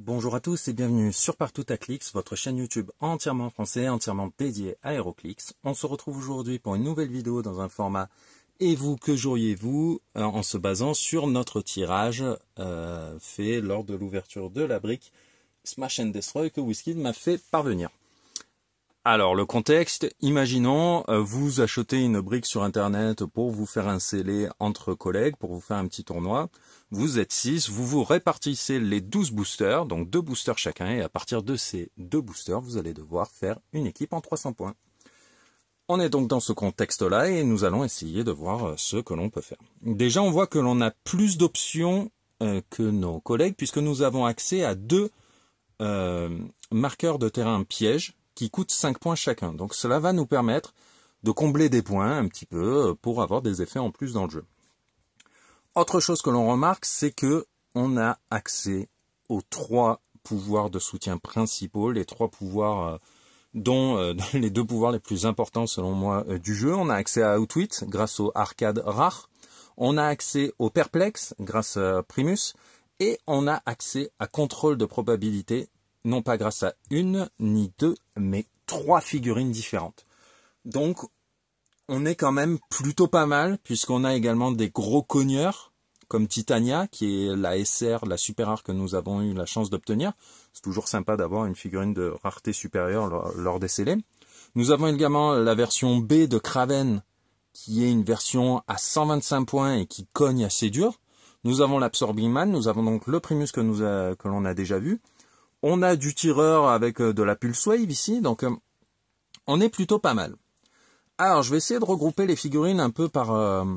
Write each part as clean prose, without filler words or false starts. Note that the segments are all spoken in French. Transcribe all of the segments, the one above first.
Bonjour à tous et bienvenue sur Partout à Clix, votre chaîne YouTube entièrement français, entièrement dédiée à HeroClix. On se retrouve aujourd'hui pour une nouvelle vidéo dans un format Et vous, que joueriez-vous en se basant sur notre tirage fait lors de l'ouverture de la brique Smash and Destroy que Wizkid m'a fait parvenir. Alors le contexte, imaginons vous achetez une brique sur internet pour vous faire un scellé entre collègues, pour vous faire un petit tournoi. Vous êtes 6, vous vous répartissez les 12 boosters, donc 2 boosters chacun, et à partir de ces 2 boosters, vous allez devoir faire une équipe en 300 points. On est donc dans ce contexte-là et nous allons essayer de voir ce que l'on peut faire. Déjà, on voit que l'on a plus d'options que nos collègues, puisque nous avons accès à 2 marqueurs de terrain pièges qui coûtent 5 points chacun. Donc cela va nous permettre de combler des points un petit peu pour avoir des effets en plus dans le jeu. Autre chose que l'on remarque, c'est que on a accès aux 3 pouvoirs de soutien principaux, les 3 pouvoirs dont les 2 pouvoirs les plus importants selon moi du jeu. On a accès à Outwit grâce au arcade rare, on a accès au perplexe grâce à Primus, et on a accès à contrôle de probabilité, non pas grâce à 1 ni 2, mais 3 figurines différentes. Donc, on est quand même plutôt pas mal, puisqu'on a également des gros cogneurs, comme Titania, qui est la SR, la super rare que nous avons eu la chance d'obtenir. C'est toujours sympa d'avoir une figurine de rareté supérieure lors des scellés. Nous avons également la version B de Kraven, qui est une version à 125 points et qui cogne assez dur. Nous avons l'Absorbing Man, nous avons donc le Primus que l'on a déjà vu. On a du tireur avec de la Pulse Wave ici, donc on est plutôt pas mal. Alors, je vais essayer de regrouper les figurines un peu par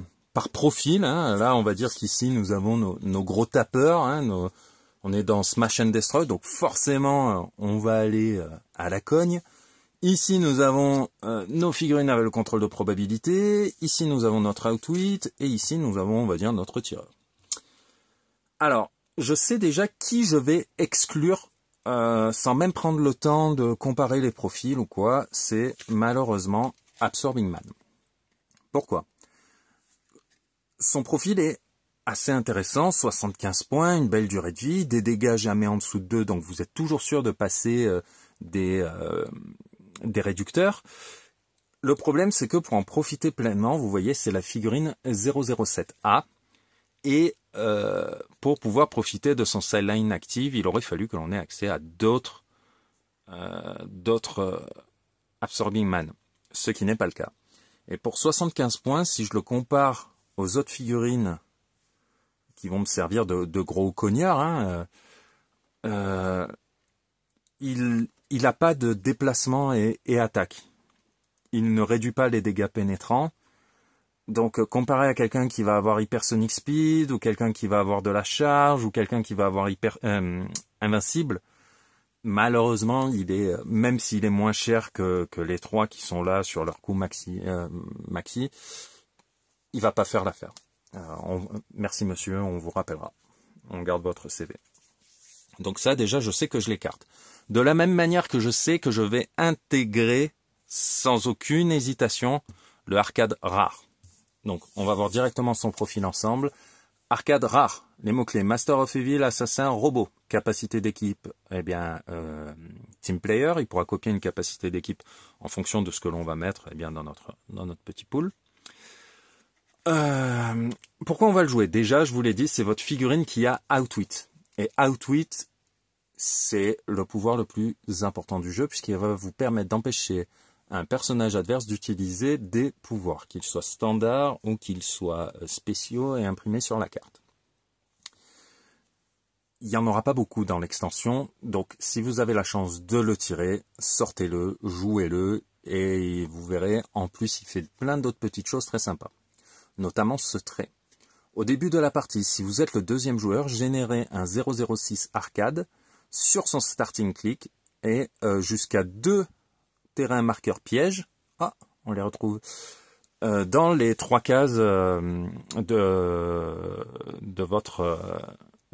profil. Hein. Là, on va dire qu'ici, nous avons nos gros tapeurs. Hein, on est dans Smash and Destroy, donc forcément, on va aller à la cogne. Ici, nous avons nos figurines avec le contrôle de probabilité. Ici, nous avons notre Outwit. Et ici, nous avons, on va dire, notre tireur. Alors, je sais déjà qui je vais exclure sans même prendre le temps de comparer les profils ou quoi. C'est malheureusement Absorbing Man. Pourquoi? Son profil est assez intéressant, 75 points, une belle durée de vie, des dégâts jamais en dessous de 2, donc vous êtes toujours sûr de passer des réducteurs. Le problème, c'est que pour en profiter pleinement, vous voyez, c'est la figurine 007A, et pour pouvoir profiter de son sideline active, il aurait fallu que l'on ait accès à d'autres Absorbing Man, ce qui n'est pas le cas. Et pour 75 points, si je le compare aux autres figurines qui vont me servir de gros cognards, hein, il n'a pas de déplacement et attaque. Il ne réduit pas les dégâts pénétrants. Donc, comparé à quelqu'un qui va avoir Hypersonic Speed, ou quelqu'un qui va avoir de la charge, ou quelqu'un qui va avoir Invincible, malheureusement, même s'il est moins cher que les 3 qui sont là sur leur coût maxi, il va pas faire l'affaire. Merci monsieur, on vous rappellera. On garde votre CV. Donc ça, déjà, je sais que je l'écarte. De la même manière que je sais que je vais intégrer, sans aucune hésitation, le arcade rare. Donc, on va voir directement son profil ensemble. Arcade rare, les mots-clés Master of Evil, Assassin, Robot. Capacité d'équipe, eh bien, Team Player. Il pourra copier une capacité d'équipe en fonction de ce que l'on va mettre dans notre petit pool. Pourquoi on va le jouer? Déjà, je vous l'ai dit, c'est votre figurine qui a Outwit. Et Outwit, c'est le pouvoir le plus important du jeu, puisqu'il va vous permettre d'empêcher un personnage adverse d'utiliser des pouvoirs, qu'ils soient standards ou qu'ils soient spéciaux et imprimés sur la carte. Il n'y en aura pas beaucoup dans l'extension, donc si vous avez la chance de le tirer, sortez-le, jouez-le, et vous verrez, en plus il fait plein d'autres petites choses très sympas, notamment ce trait. Au début de la partie, si vous êtes le deuxième joueur, générez un 006 arcade sur son starting click, et jusqu'à 2 terrain marqueur piège, on les retrouve dans les 3 cases de votre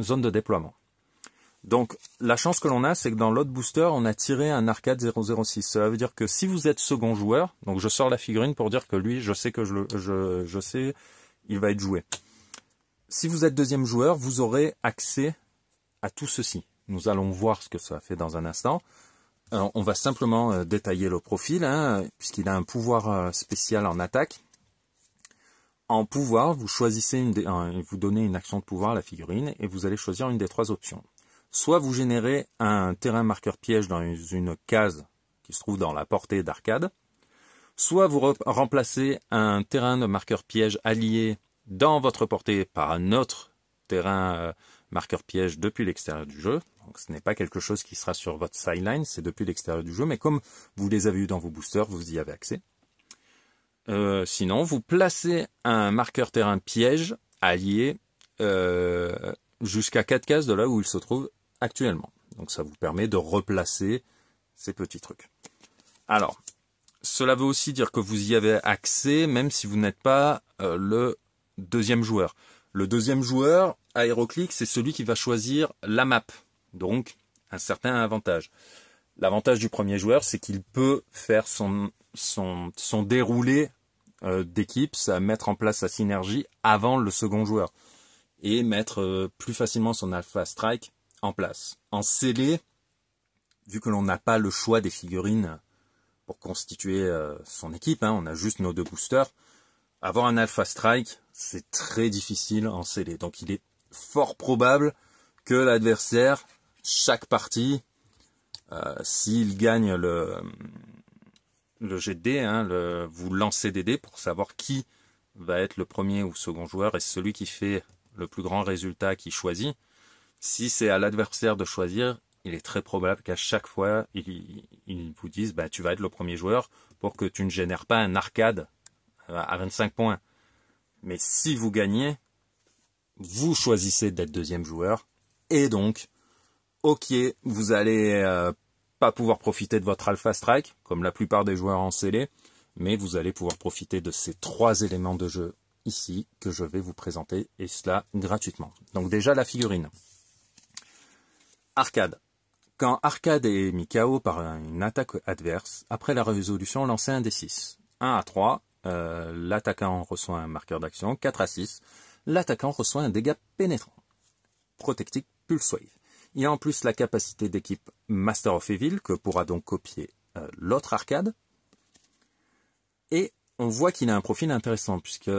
zone de déploiement. Donc la chance que l'on a, c'est que dans l'autre booster, on a tiré un arcade 006. Cela veut dire que si vous êtes second joueur, donc je sors la figurine pour dire que lui, je sais que je sais, il va être joué. Si vous êtes deuxième joueur, vous aurez accès à tout ceci. nous allons voir ce que ça fait dans un instant. On va simplement détailler le profil, hein, puisqu'il a un pouvoir spécial en attaque. En pouvoir, vous choisissez vous donnez une action de pouvoir à la figurine et vous allez choisir une des 3 options. Soit vous générez un terrain marqueur piège dans une case qui se trouve dans la portée d'Arcade, soit vous remplacez un terrain de marqueur piège allié dans votre portée par un autre terrain marqueur piège depuis l'extérieur du jeu. Donc ce n'est pas quelque chose qui sera sur votre sideline, c'est depuis l'extérieur du jeu, mais comme vous les avez eu dans vos boosters, vous y avez accès. Sinon, vous placez un marqueur terrain piège allié jusqu'à 4 cases de là où il se trouve actuellement. Donc ça vous permet de replacer ces petits trucs. Alors, cela veut aussi dire que vous y avez accès même si vous n'êtes pas le deuxième joueur. Le deuxième joueur, Aéroclick, c'est celui qui va choisir la map. Donc, un certain avantage. L'avantage du premier joueur, c'est qu'il peut faire son déroulé d'équipe, mettre en place sa synergie avant le second joueur. Et mettre plus facilement son Alpha Strike en place. En scellé, vu que l'on n'a pas le choix des figurines pour constituer son équipe, hein, on a juste nos 2 boosters, avoir un Alpha Strike, c'est très difficile en scellé. Donc il est fort probable que l'adversaire, chaque partie, s'il gagne le jet de dés, hein, vous lancez des dés pour savoir qui va être le premier ou second joueur et celui qui fait le plus grand résultat qui choisit. Si c'est à l'adversaire de choisir, il est très probable qu'à chaque fois, ils vous disent bah, tu vas être le premier joueur pour que tu ne génères pas un arcade à 25 points. Mais si vous gagnez, vous choisissez d'être deuxième joueur et donc, ok, vous allez pas pouvoir profiter de votre Alpha Strike, comme la plupart des joueurs en scellé, mais vous allez pouvoir profiter de ces 3 éléments de jeu ici que je vais vous présenter, et cela gratuitement. Donc déjà la figurine. Arcade. Quand Arcade est mis KO par une attaque adverse, après la résolution, lancez un D6. 1 à 3, l'attaquant reçoit un marqueur d'action. 4 à 6, l'attaquant reçoit un dégât pénétrant. Protectic Pulse Wave. Il y a en plus la capacité d'équipe Master of Evil, que pourra donc copier l'autre Arcade. Et on voit qu'il a un profil intéressant, puisque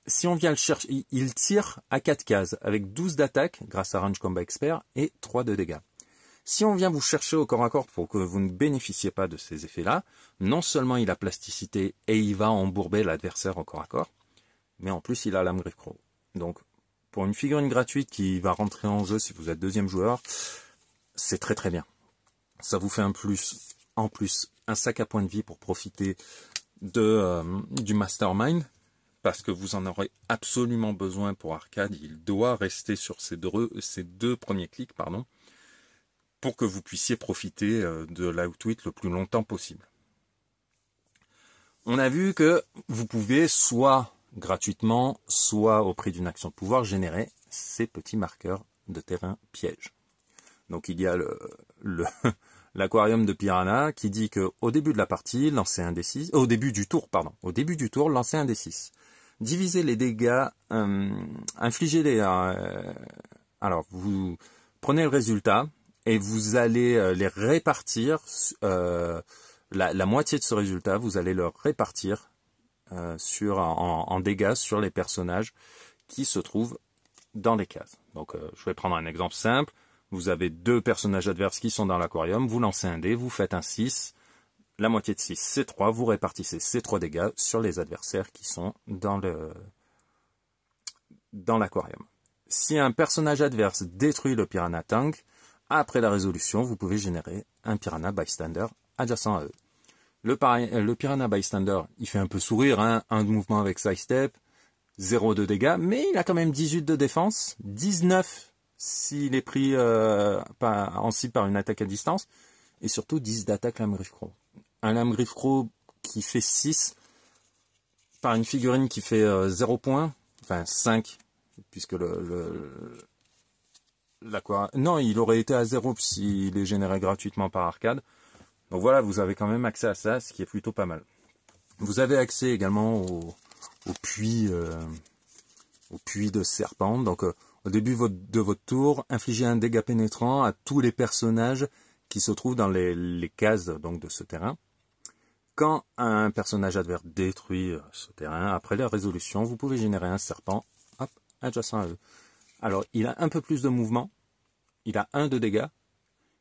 si on vient le chercher, il tire à 4 cases, avec 12 d'attaque, grâce à Range Combat Expert, et 3 de dégâts. Si on vient vous chercher au corps à corps pour que vous ne bénéficiez pas de ces effets-là, non seulement il a plasticité et il va embourber l'adversaire au corps à corps, mais en plus il a lame griffe crow. Donc, pour une figurine gratuite qui va rentrer en jeu si vous êtes deuxième joueur, c'est très très bien. Ça vous fait en plus un sac à points de vie pour profiter du Mastermind, parce que vous en aurez absolument besoin pour Arcade. Il doit rester sur ces deux premiers clics, pour que vous puissiez profiter de l'Outwit le plus longtemps possible. On a vu que vous pouvez soit gratuitement, soit au prix d'une action de pouvoir, générer ces petits marqueurs de terrain piège. Donc il y a l'aquarium de Piranha qui dit que au début de la partie, lancez un D6, au début du tour, lancez un D6. Divisez les dégâts, infligez-les. Alors vous prenez le résultat et vous allez les répartir. La moitié de ce résultat, vous allez le répartir en dégâts sur les personnages qui se trouvent dans les cases. Donc je vais prendre un exemple simple. Vous avez 2 personnages adverses qui sont dans l'aquarium, vous lancez un dé, vous faites un 6, la moitié de 6 c'est 3, vous répartissez ces 3 dégâts sur les adversaires qui sont dans l'aquarium. Si un personnage adverse détruit le Piranha Tank, après la résolution, vous pouvez générer un Piranha Bystander adjacent à eux. Le Piranha Bystander, il fait un peu sourire, un de mouvement avec sidestep, 0 de dégâts, mais il a quand même 18 de défense, 19 s'il est pris en cible par une attaque à distance, et surtout 10 d'attaque lame griffe crow. Un lame griffe crow qui fait 6 par une figurine qui fait 0 points, enfin 5, puisque non, il aurait été à 0 s'il est généré gratuitement par Arcade. Donc voilà, vous avez quand même accès à ça, ce qui est plutôt pas mal. Vous avez accès également au puits de serpent. Donc Au début de votre tour, infligez un dégât pénétrant à tous les personnages qui se trouvent dans les cases donc, de ce terrain. Quand un personnage adverse détruit ce terrain, après la résolution, vous pouvez générer un serpent adjacent à eux. Alors, il a un peu plus de mouvement, il a 1 de dégâts,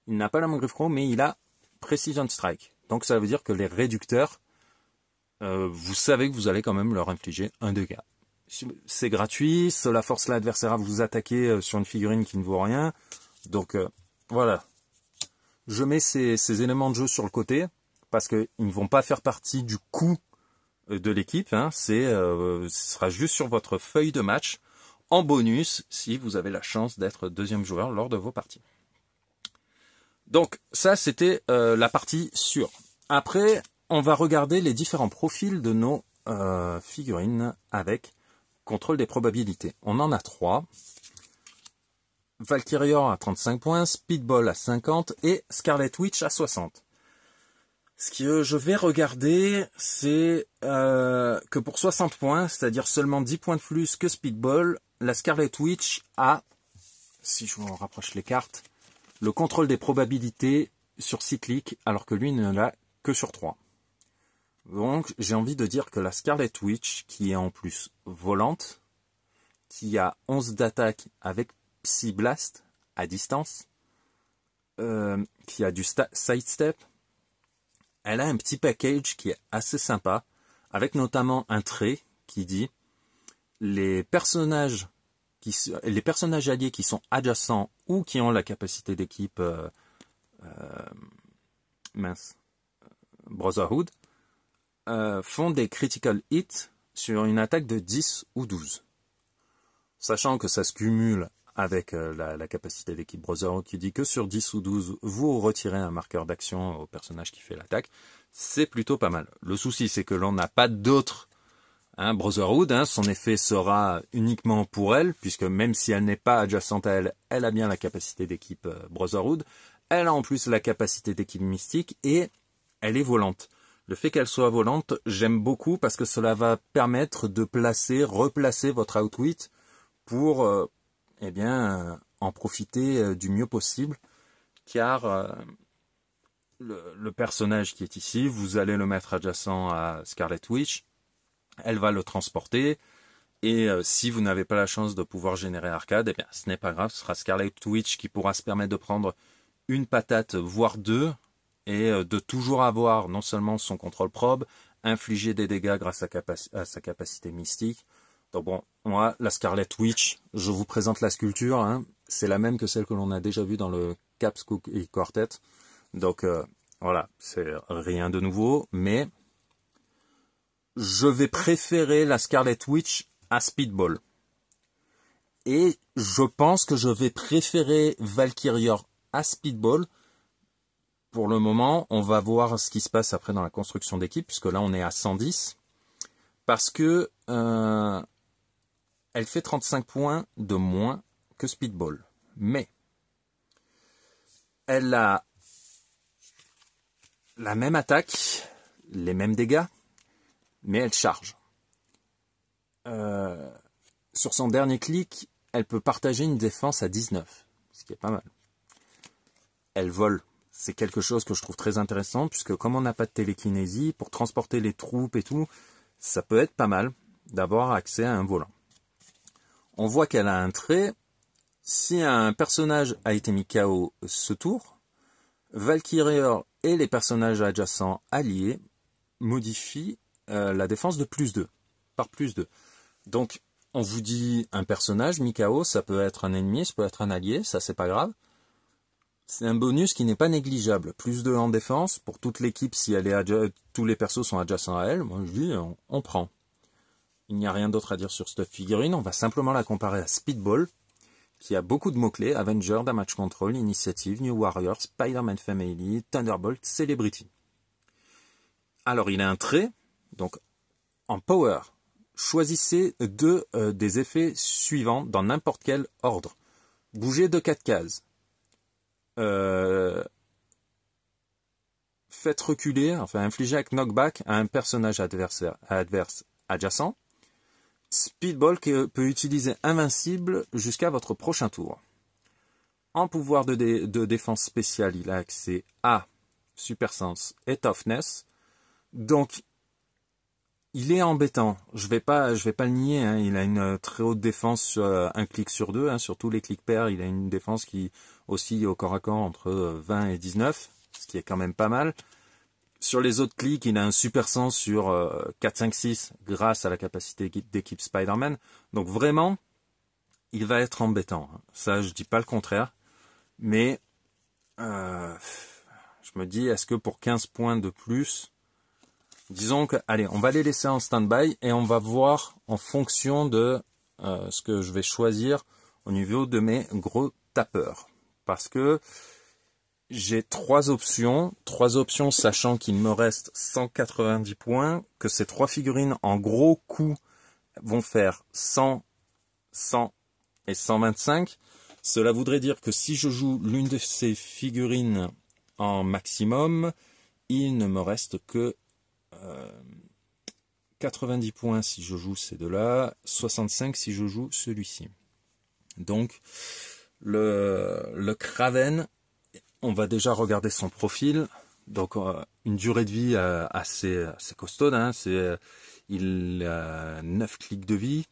il n'a pas la griffe croc, mais il a Precision Strike. Donc ça veut dire que les réducteurs, vous savez que vous allez quand même leur infliger 1 dégât. C'est gratuit, cela force l'adversaire à vous attaquer sur une figurine qui ne vaut rien. Donc voilà. Je mets ces éléments de jeu sur le côté, parce qu'ils ne vont pas faire partie du coût de l'équipe. Hein. Ce sera juste sur votre feuille de match, en bonus, si vous avez la chance d'être deuxième joueur lors de vos parties. Donc ça, c'était la partie sûre. Après, on va regarder les différents profils de nos figurines avec contrôle des probabilités. On en a 3. Valkyrior à 35 points, Speedball à 50 et Scarlet Witch à 60. Ce que je vais regarder, c'est que pour 60 points, c'est-à-dire seulement 10 points de plus que Speedball, la Scarlet Witch a, si je vous rapproche les cartes, le contrôle des probabilités sur 6 clics, alors que lui ne l'a que sur 3. Donc, j'ai envie de dire que la Scarlet Witch, qui est en plus volante, qui a 11 d'attaque avec Psy Blast à distance, qui a du sidestep, elle a un petit package qui est assez sympa, avec notamment un trait qui dit les personnages alliés qui sont adjacents ou qui ont la capacité d'équipe Brotherhood font des critical hits sur une attaque de 10 ou 12. Sachant que ça se cumule avec la capacité d'équipe Brotherhood qui dit que sur 10 ou 12, vous retirez un marqueur d'action au personnage qui fait l'attaque. C'est plutôt pas mal. Le souci, c'est que l'on n'a pas d'autres Brotherhood. Son effet sera uniquement pour elle, puisque même si elle n'est pas adjacente à elle, elle a bien la capacité d'équipe Brotherhood. Elle a en plus la capacité d'équipe mystique et elle est volante. Le fait qu'elle soit volante, j'aime beaucoup parce que cela va permettre de replacer votre outwit pour en profiter du mieux possible, car le personnage qui est ici, vous allez le mettre adjacent à Scarlet Witch, elle va le transporter, et si vous n'avez pas la chance de pouvoir générer arcade, eh bien ce n'est pas grave, ce sera Scarlet Witch qui pourra se permettre de prendre une patate, voire 2, et de toujours avoir non seulement son contrôle probe, infliger des dégâts grâce à sa capacité mystique. Donc bon, moi, la Scarlet Witch, je vous présente la sculpture, c'est la même que celle que l'on a déjà vue dans le Caps Cookie Quartet. Donc voilà, c'est rien de nouveau, mais je vais préférer la Scarlet Witch à Speedball. Et je pense que je vais préférer Valkyrior à Speedball. Pour le moment, on va voir ce qui se passe après dans la construction d'équipe, puisque là on est à 110. Parce que elle fait 35 points de moins que Speedball. Mais elle a la même attaque, les mêmes dégâts, mais elle charge. Sur son dernier clic, elle peut partager une défense à 19, ce qui est pas mal. Elle vole. C'est quelque chose que je trouve très intéressant, puisque comme on n'a pas de télékinésie, pour transporter les troupes et tout, ça peut être pas mal d'avoir accès à un volant. On voit qu'elle a un trait. Si un personnage a été mis KO ce tour, Valkyrior et les personnages adjacents alliés modifient la défense de +2, par +2. Donc, on vous dit un personnage mis KO, ça peut être un ennemi, ça peut être un allié, ça c'est pas grave. C'est un bonus qui n'est pas négligeable. +2 en défense, pour toute l'équipe, si tous les persos sont adjacents à elle, moi je dis, on prend. Il n'y a rien d'autre à dire sur cette figurine, on va simplement la comparer à Speedball, qui a beaucoup de mots-clés, Avenger, Damage Control, Initiative, New Warrior, Spider-Man Family, Thunderbolt, Celebrity. Alors il a un trait, donc en Power, choisissez deux des effets suivants dans n'importe quel ordre. Bougez de 4 cases. Faites reculer, infliger avec knockback à un personnage adverse adjacent. Speedball peut utiliser invincible jusqu'à votre prochain tour. En pouvoir de défense spéciale, il a accès à Super Sense et Toughness. Donc, il est embêtant. Je vais pas le nier. Hein. Il a une très haute défense sur un clic sur deux. Hein. Sur tous les clics pairs, il a une défense qui oscille au corps à corps entre 20 et 19, ce qui est quand même pas mal. Sur les autres clics, il a un super sens sur 4, 5, 6 grâce à la capacité d'équipe Spider-Man. Donc vraiment, il va être embêtant. Ça, je dis pas le contraire. Mais je me dis, est-ce que pour 15 points de plus, disons que, allez, on va les laisser en stand-by et on va voir en fonction de ce que je vais choisir au niveau de mes gros tapeurs. Parce que j'ai trois options sachant qu'il me reste 190 points, que ces trois figurines en gros coups vont faire 100, 100 et 125. Cela voudrait dire que si je joue l'une de ces figurines en maximum, il ne me reste que 90 points si je joue ces deux-là, 65 si je joue celui-ci. Donc, le Kraven, on va déjà regarder son profil. Donc, une durée de vie assez costaude. Hein. Il a 9 clics de vie.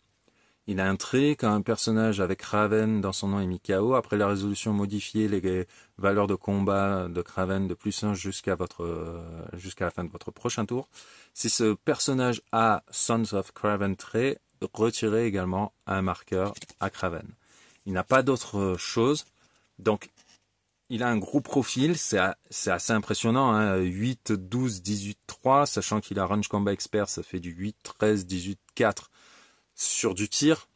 Il a un trait quand un personnage avec Kraven dans son nom est mis KO. Après la résolution modifiée, les valeurs de combat de Kraven de +1 jusqu'à la fin de votre prochain tour. Si ce personnage a Sons of Kraven trait, retirez également un marqueur à Kraven. Il n'a pas d'autre chose. Donc, il a un gros profil, c'est assez impressionnant, hein. 8, 12, 18, 3, sachant qu'il a Range Combat Expert, ça fait du 8, 13, 18, 4 sur du tir.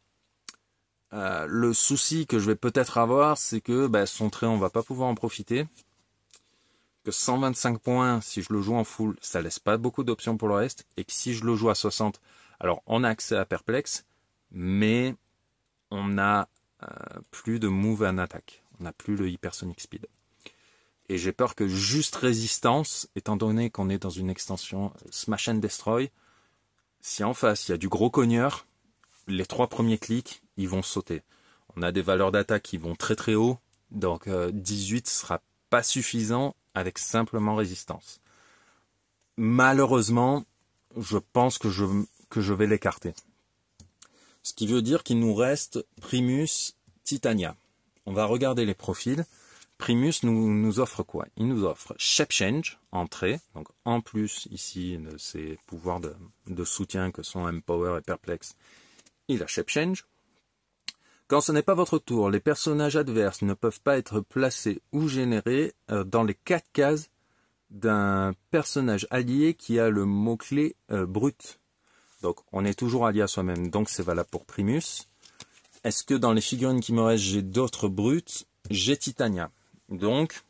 Le souci que je vais peut-être avoir, c'est que son trait, on va pas pouvoir en profiter. Que 125 points, si je le joue en full, ça laisse pas beaucoup d'options pour le reste. Et que si je le joue à 60, alors on a accès à Perplex, mais on a plus de move and attack. On n'a plus le Hypersonic Speed. Et j'ai peur que juste résistance, étant donné qu'on est dans une extension Smash and Destroy, si en face il y a du gros cogneur, les 3 premiers clics, ils vont sauter. On a des valeurs d'attaque qui vont très très haut, donc 18 sera pas suffisant avec simplement résistance. Malheureusement, je pense que je vais l'écarter. Ce qui veut dire qu'il nous reste Primus, Titania. On va regarder les profils. Primus nous offre quoi? Il nous offre Shape Change, entrée, donc en plus ici de ses pouvoirs de soutien que sont Empower et Perplex, il a Shape Change. Quand ce n'est pas votre tour, les personnages adverses ne peuvent pas être placés ou générés dans les 4 cases d'un personnage allié qui a le mot-clé brut. Donc on est toujours allié à soi-même, donc c'est valable pour Primus. Est-ce que dans les figurines qui me restent, j'ai d'autres brutes? J'ai Titania. Donc,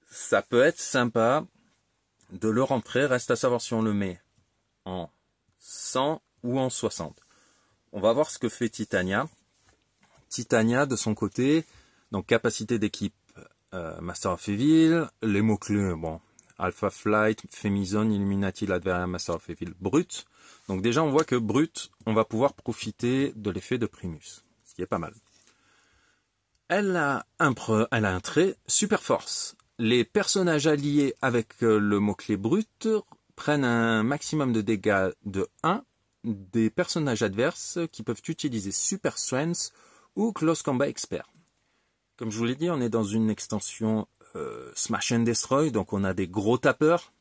ça peut être sympa de le rentrer. Reste à savoir si on le met en 100 ou en 60. On va voir ce que fait Titania. Titania, de son côté, donc capacité d'équipe Master of Evil, les mots-clés, bon, Alpha Flight, Femizone, Illuminati, Latveria, Master of Evil, brut. Donc déjà, on voit que brut, on va pouvoir profiter de l'effet de Primus, ce qui est pas mal. Elle a un trait Super Force. Les personnages alliés avec le mot-clé brut prennent un maximum de dégâts de 1 des personnages adverses qui peuvent utiliser Super Strength ou Close Combat Expert. Comme je vous l'ai dit, on est dans une extension Smash and Destroy, donc on a des gros tapeurs,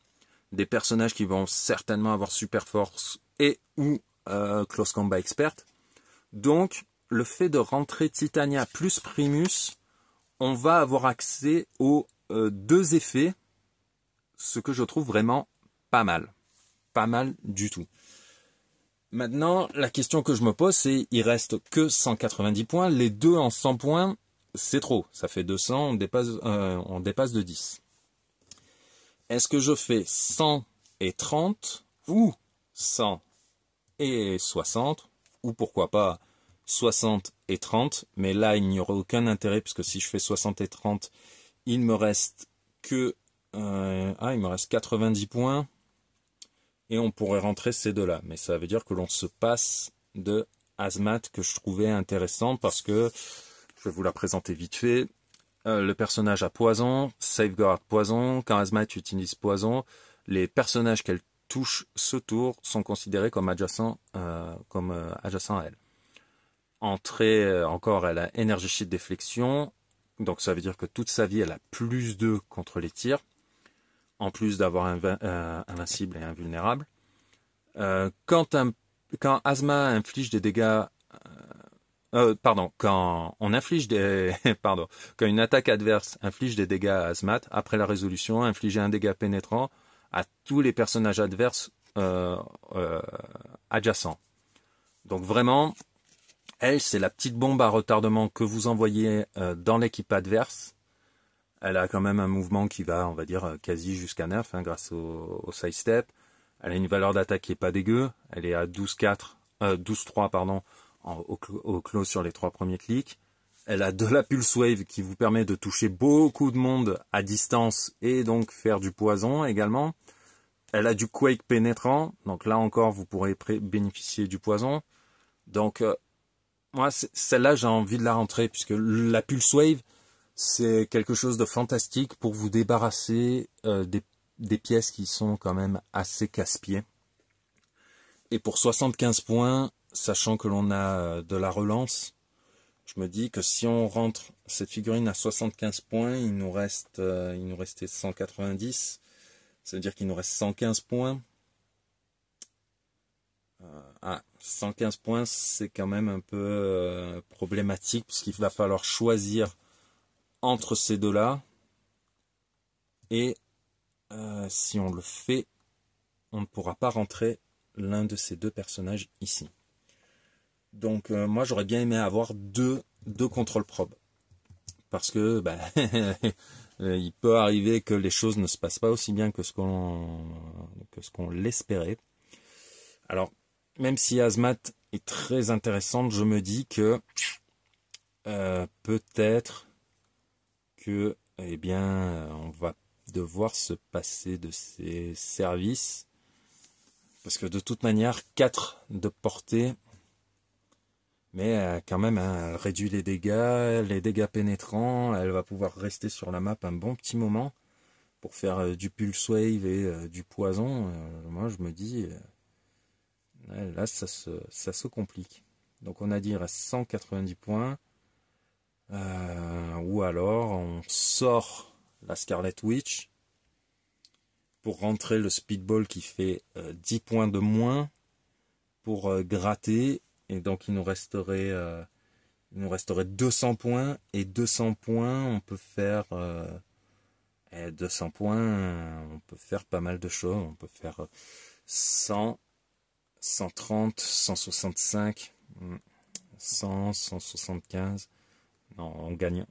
des personnages qui vont certainement avoir Super Force et ou Close Combat Expert. Donc, le fait de rentrer Titania plus Primus, on va avoir accès aux 2 effets, ce que je trouve vraiment pas mal. Pas mal du tout. Maintenant, la question que je me pose, c'est il reste que 190 points. Les 2 en 100 points, c'est trop. Ça fait 200, on dépasse de 10. Est-ce que je fais 100 et 30 ou 100 et 60 ou pourquoi pas 60 et 30, mais là il n'y aura aucun intérêt puisque si je fais 60 et 30, il me reste que il me reste 90 points et on pourrait rentrer ces deux-là. Mais ça veut dire que l'on se passe de Hazmat que je trouvais intéressant parce que, je vais vous la présenter vite fait, le personnage a poison, Safeguard poison, quand Hazmat utilise poison, les personnages qu'elle touche ce tour sont considérés comme adjacents à elle. Entrée, encore, elle a Energy Shield Déflexion, donc ça veut dire que toute sa vie elle a plus 2 contre les tirs, en plus d'avoir invincible et invulnérable. Quand Asma inflige des dégâts, quand on inflige des, quand une attaque adverse inflige des dégâts à Azmat, après la résolution, infliger un dégât pénétrant à tous les personnages adverses adjacents. Donc vraiment, elle, c'est la petite bombe à retardement que vous envoyez dans l'équipe adverse. Elle a quand même un mouvement qui va, on va dire, quasi jusqu'à nerf, grâce au side step. Elle a une valeur d'attaque qui est pas dégueu. Elle est à 12-3, au close sur les 3 premiers clics. Elle a de la Pulse Wave qui vous permet de toucher beaucoup de monde à distance et donc faire du poison également. Elle a du Quake pénétrant. Donc là encore, vous pourrez bénéficier du poison. Donc, moi, celle-là, j'ai envie de la rentrer puisque la Pulse Wave, c'est quelque chose de fantastique pour vous débarrasser des pièces qui sont quand même assez casse-pieds. Et pour 75 points, sachant que l'on a de la relance, je me dis que si on rentre cette figurine à 75 points, il nous restait 190. Ça veut dire qu'il nous reste 115 points. 115 points, c'est quand même un peu problématique, puisqu'il va falloir choisir entre ces deux-là. Et si on le fait, on ne pourra pas rentrer l'un de ces deux personnages ici. Donc moi j'aurais bien aimé avoir deux contrôles probes. Parce que il peut arriver que les choses ne se passent pas aussi bien que ce qu'on l'espérait. Alors, même si Hazmat est très intéressante, je me dis que peut-être que on va devoir se passer de ces services. Parce que de toute manière, 4 de portée, mais quand même, elle réduit les dégâts pénétrants, elle va pouvoir rester sur la map un bon petit moment pour faire du pulse wave et du poison. Moi, je me dis, là, ça se complique. Donc, on a dit, il reste 190 points. Ou alors, on sort la Scarlet Witch pour rentrer le Speedball qui fait 10 points de moins pour gratter. Et donc, il nous resterait 200 points. Et 200 points, on peut faire... 200 points, on peut faire pas mal de choses. On peut faire 100, 130, 165, 100, 175. Non,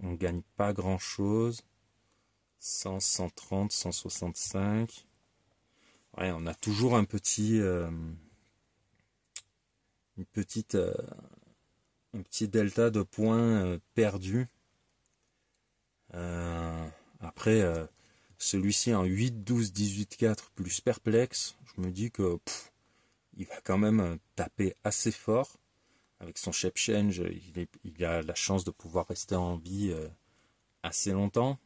on gagne pas grand-chose. 100, 130, 165. Ouais, on a toujours un petit... un petit delta de points perdus. Après, celui-ci en 8, 12, 18, 4 plus perplexe, je me dis que il va quand même taper assez fort. Avec son shape change, il a la chance de pouvoir rester en vie assez longtemps.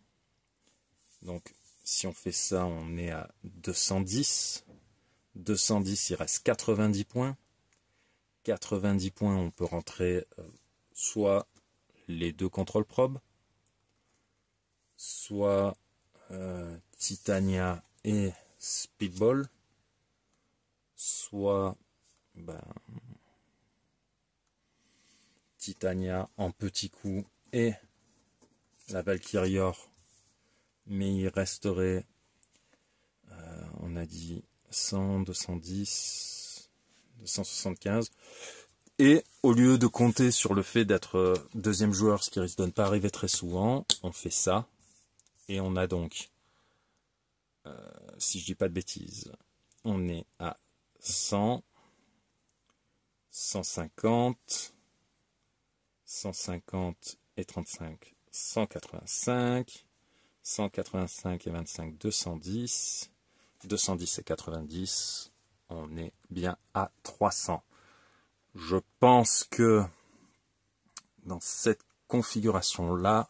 Donc, si on fait ça, on est à 210. 210, il reste 90 points. 90 points, on peut rentrer soit les 2 contrôles probes, soit Titania et Speedball, soit Titania en petit coup et la Valkyrior, mais il resterait, on a dit 100, 210, 275. Et au lieu de compter sur le fait d'être deuxième joueur, ce qui risque de ne pas arriver très souvent, on fait ça. Et on a donc, si je dis pas de bêtises, on est à 100, 150, 150 et 35, 185, 185 et 25, 210, 210 et 90. on est bien à 300. Je pense que dans cette configuration-là,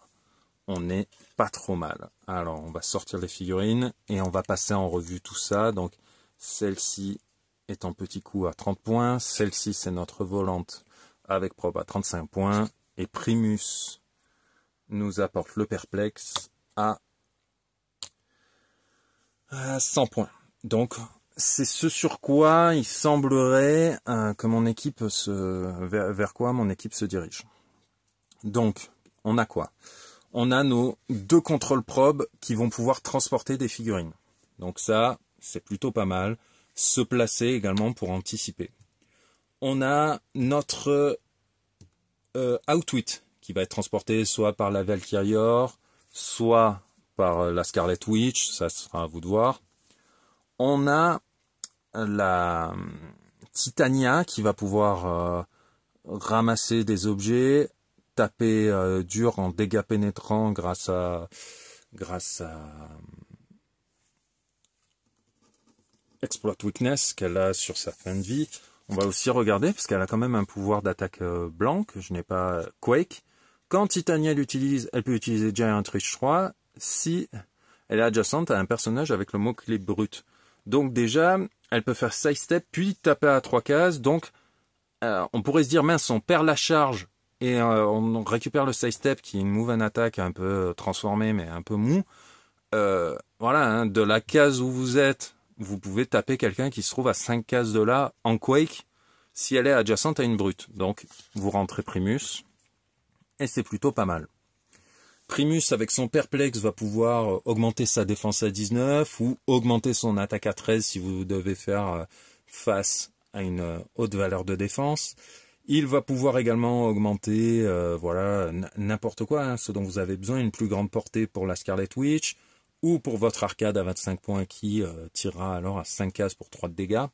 on n'est pas trop mal. Alors, on va sortir les figurines et on va passer en revue tout ça. Donc, celle-ci est en petit coup à 30 points. Celle-ci, c'est notre volante avec probe à 35 points. Et Primus nous apporte le perplexe à 100 points. Donc, c'est ce sur quoi il semblerait que mon équipe vers quoi mon équipe se dirige. Donc, on a quoi? On a nos 2 contrôles probes qui vont pouvoir transporter des figurines. Donc ça, c'est plutôt pas mal. Se placer également pour anticiper. On a notre Outwit qui va être transporté soit par la Valkyrior, soit par la Scarlet Witch, ça sera à vous de voir. On a la Titania qui va pouvoir ramasser des objets, taper dur en dégâts pénétrants grâce à Exploit Weakness qu'elle a sur sa fin de vie. On va aussi regarder, parce qu'elle a quand même un pouvoir d'attaque blanc, que je n'ai pas Quake. Quand Titania l'utilise, elle peut utiliser Giant Reach 3 si elle est adjacente à un personnage avec le mot-clé brut. Donc déjà, elle peut faire side step, puis taper à 3 cases. Donc, on pourrait se dire, mince, on perd la charge et on récupère le side step qui est une move and attack un peu transformée, mais un peu mou. Voilà, hein, de la case où vous êtes, vous pouvez taper quelqu'un qui se trouve à 5 cases de là en Quake si elle est adjacente à une brute. Donc, vous rentrez Primus et c'est plutôt pas mal. Primus, avec son perplexe, va pouvoir augmenter sa défense à 19 ou augmenter son attaque à 13 si vous devez faire face à une haute valeur de défense. Il va pouvoir également augmenter voilà, n'importe quoi, hein, ce dont vous avez besoin, une plus grande portée pour la Scarlet Witch, ou pour votre arcade à 25 points qui tirera alors à 5 cases pour 3 de dégâts.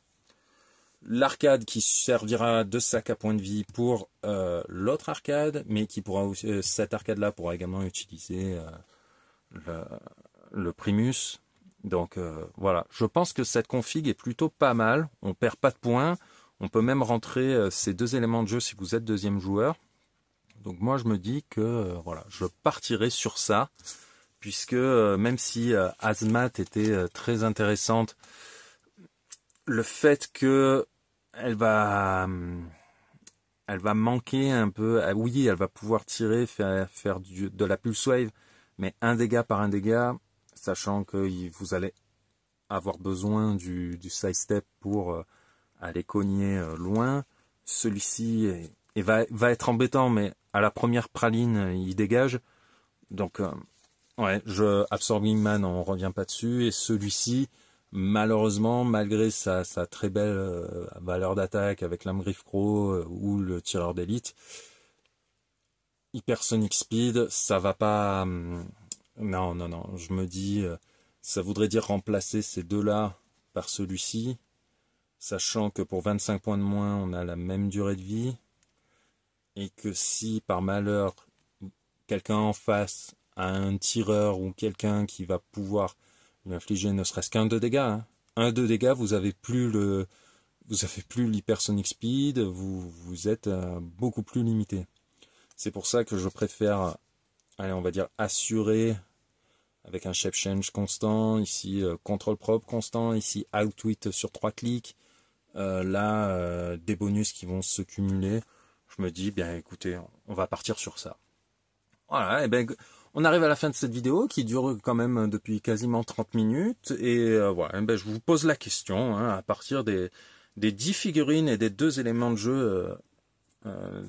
L'arcade qui servira de sac à points de vie pour l'autre arcade, mais qui pourra aussi, cette arcade-là pourra également utiliser le Primus. Donc voilà, je pense que cette config est plutôt pas mal. On perd pas de points. On peut même rentrer ces 2 éléments de jeu si vous êtes deuxième joueur. Donc moi je me dis que voilà, je partirai sur ça, puisque même si Hazmat était très intéressante, le fait que elle va manquer un peu, oui, elle va pouvoir tirer, faire de la pulse wave, mais un dégât par un dégât, sachant que vous allez avoir besoin du side step pour aller cogner loin. Celui-ci va être embêtant, mais à la première praline, il dégage. Donc, ouais, Absorbing Man, on revient pas dessus. Et celui-ci, malheureusement, malgré sa très belle valeur d'attaque avec l'âme griffe croc ou le tireur d'élite, Hypersonic Speed, ça va pas... non, je me dis, ça voudrait dire remplacer ces deux-là par celui-ci, sachant que pour 25 points de moins, on a la même durée de vie, et que si par malheur, quelqu'un en face a un tireur ou quelqu'un qui va pouvoir lui infliger ne serait-ce qu'un 2 dégâts, hein. Un 2 dégâts, vous avez plus l'hypersonic speed, vous êtes beaucoup plus limité. C'est pour ça que je préfère, allez, on va dire assurer avec un shape change constant, ici contrôle propre constant, ici outwit sur 3 clics, là des bonus qui vont se cumuler. Je me dis, bien écoutez, on va partir sur ça. Voilà, et ben on arrive à la fin de cette vidéo qui dure quand même depuis quasiment 30 minutes. Et voilà, et ben je vous pose la question, hein, à partir des 10 figurines et des 2 éléments de jeu,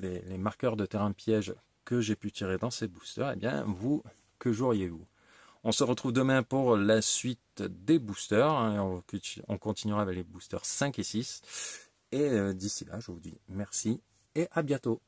les marqueurs de terrain piège que j'ai pu tirer dans ces boosters, et bien vous, que joueriez-vous? On se retrouve demain pour la suite des boosters, hein, on continuera avec les boosters 5 et 6. Et d'ici là, je vous dis merci et à bientôt.